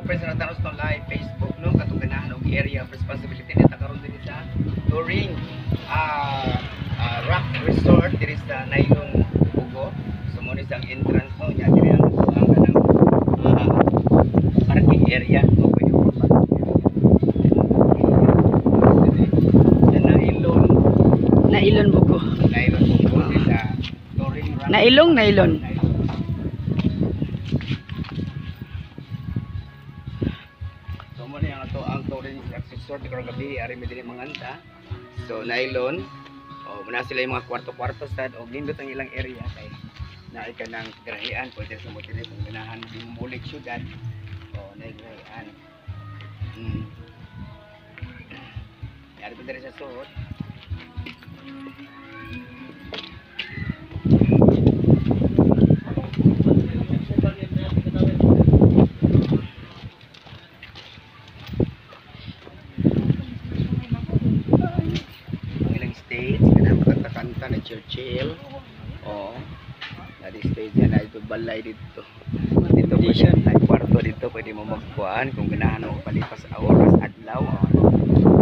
surprise na tanos no live Facebook no katong ganahan og area of responsibility nita karon din sa touring rock resort diri sa Nailon Bugo. So mo ni sang entrance no nya diri ang kanang parking area no pwede mo pa. Nailon Bugo. Nailon Bugo diri sa touring rock. Nailon. So mo ni ang ato ang touring rock resort karong gabi ari mi diri manganta. So Nailon muna sila yung mga kwarto-kwarto sad o nindot ang ilang area kay naay ka ng grahian pwede sa mo diri kung ganahan di mulik syudad naay grahian. Yari pa diri sa suot. Stage kana makakanta na Churchill nadi stage na ito balay dito pwede na kwarto dito pwede mo magkuhan kung ganahan mo palipas oras adlaw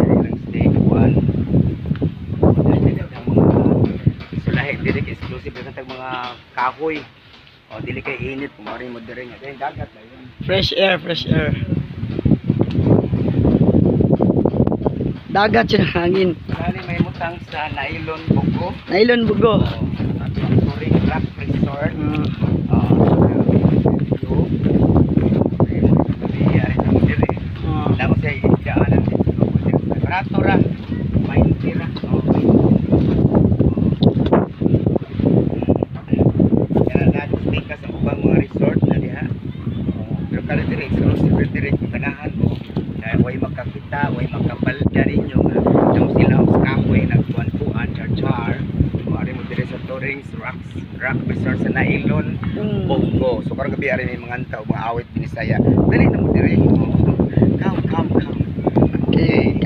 dali lang stage 1 so lahi dili ka exclusive sa tag mga kahoy dili kay init kung mari mo diri nga dagat na yun Fresh air. Dagat siya ng hangin. Kali may mutang sa Nailon Bugo. Touring rock resort. Tapos ay daanan dito. Barato ra. May tira. Kaya na-stay ka sa ubang mga resort na diha. Pero kala diri exclusive diri ganahan mo. Dahil way makakita, way makapalda ninyo nga sila sa kahoy nagkuan-kuan char mari mo dire sa touring rock resort sa Nailon Bugo. So karong gabi ari may mga antaw mga awit Binisaya dali na mo dire come. Okay.